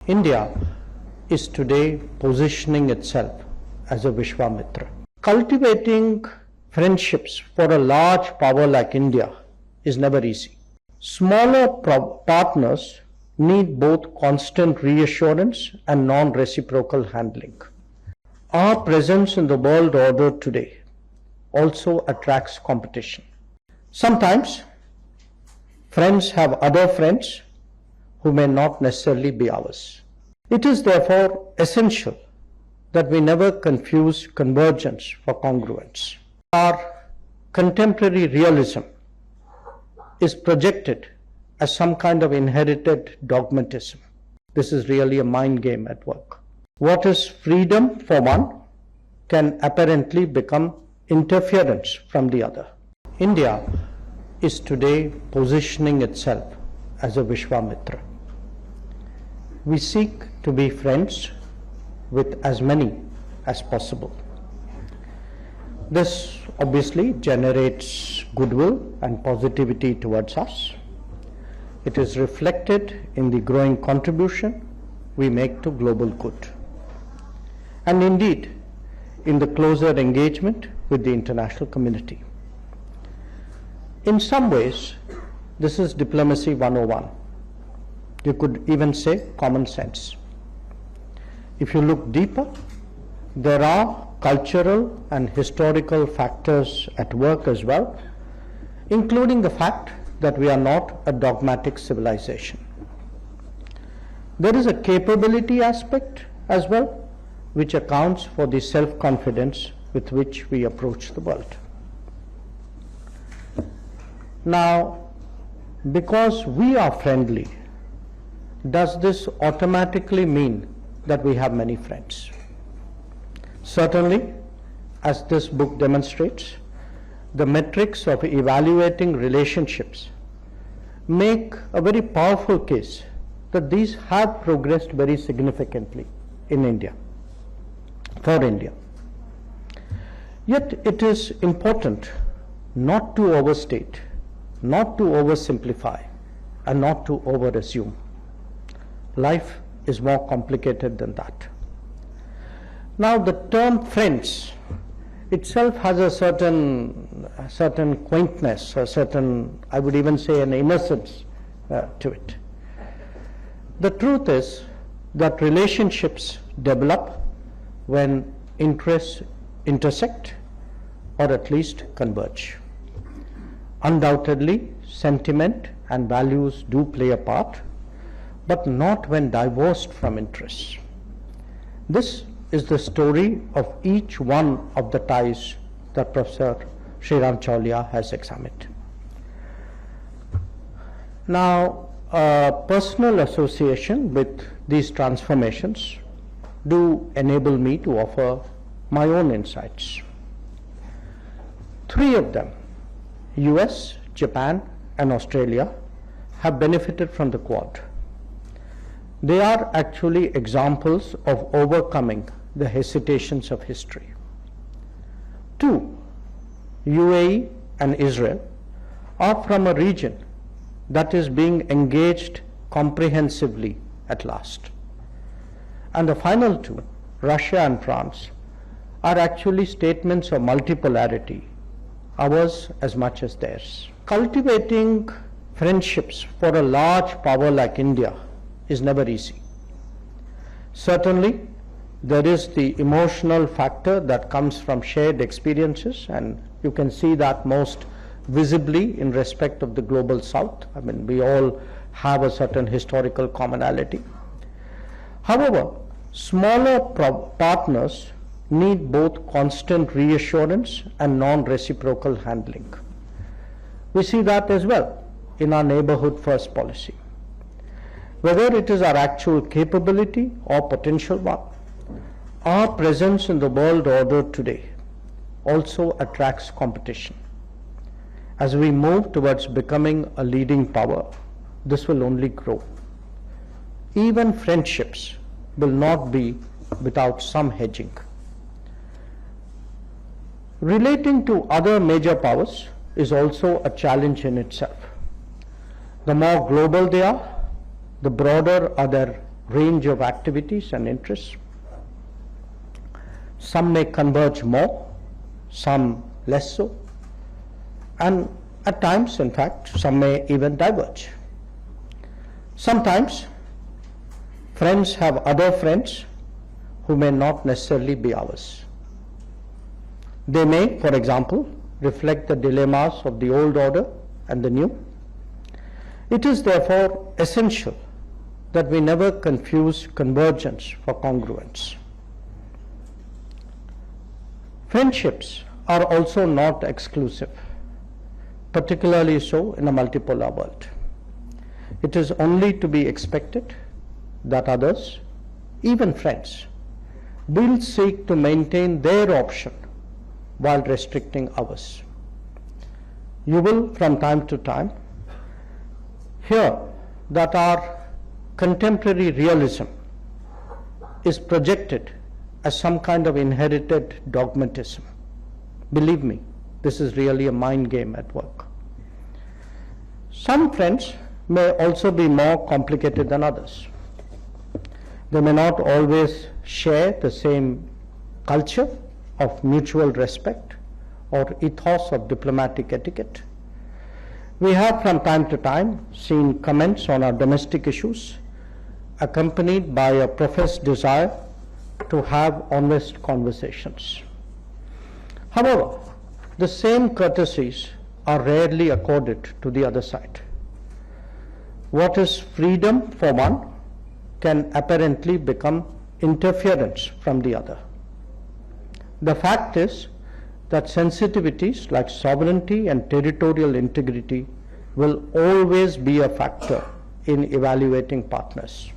India is today positioning itself as a Vishwamitra. Cultivating friendships for a large power like India is never easy. Smaller partners need both constant reassurance and non-reciprocal handling. Our presence in the world order today also attracts competition. Sometimes friends have other friends who may not necessarily be ours. It is therefore essential that we never confuse convergence for congruence. Our contemporary realism is projected as some kind of inherited dogmatism. This is really a mind game at work. What is freedom for one can apparently become interference from the other. India is today positioning itself as a Vishwamitra. We seek to be friends with as many as possible. This obviously generates goodwill and positivity towards us. It is reflected in the growing contribution we make to global good, and indeed in the closer engagement with the international community. In some ways, this is diplomacy 101. You could even say common sense. If you look deeper, there are cultural and historical factors at work as well, including the fact that we are not a dogmatic civilization. There is a capability aspect as well, which accounts for the self-confidence with which we approach the world. Now, because we are friendly, does this automatically mean that we have many friends? Certainly, as this book demonstrates, the metrics of evaluating relationships make a very powerful case that these have progressed very significantly in India, for India. Yet it is important not to overstate, not to oversimplify, and not to overassume. Life is more complicated than that. Now, the term friends itself has a certain quaintness, a certain, I would even say, an innocence to it. The truth is that relationships develop when interests intersect or at least converge. Undoubtedly, sentiment and values do play a part, but not when divorced from interests. This is the story of each one of the ties that Professor Sriram Chaulia has examined. Now, personal association with these transformations do enable me to offer my own insights. Three of them, US, Japan, and Australia, have benefited from the Quad. They are actually examples of overcoming the hesitations of history. Two, UAE and Israel, are from a region that is being engaged comprehensively at last. And the final two, Russia and France, are actually statements of multipolarity, ours as much as theirs. Cultivating friendships for a large power like India is never easy. Certainly, there is the emotional factor that comes from shared experiences, and you can see that most visibly in respect of the global South. I mean, we all have a certain historical commonality. However, smaller partners need both constant reassurance and non-reciprocal handling. We see that as well in our neighborhood first policy. Whether it is our actual capability or potential one, our presence in the world order today also attracts competition. As we move towards becoming a leading power, this will only grow. Even friendships will not be without some hedging. Relating to other major powers is also a challenge in itself. The more global they are, the broader are their range of activities and interests. Some may converge more, some less so, and at times, in fact, some may even diverge. Sometimes friends have other friends who may not necessarily be ours. They may, for example, reflect the dilemmas of the old order and the new. It is therefore essential that we never confuse convergence for congruence. Friendships are also not exclusive, particularly so in a multipolar world. It is only to be expected that others, even friends, will seek to maintain their option while restricting ours. You will from time to time hear that our contemporary realism is projected as some kind of inherited dogmatism. Believe me, this is really a mind game at work. Some friends may also be more complicated than others. They may not always share the same culture of mutual respect or ethos of diplomatic etiquette. We have from time to time seen comments on our domestic issues accompanied by a professed desire to have honest conversations. However, the same courtesies are rarely accorded to the other side. What is freedom for one can apparently become interference from the other. The fact is that sensitivities like sovereignty and territorial integrity will always be a factor in evaluating partners.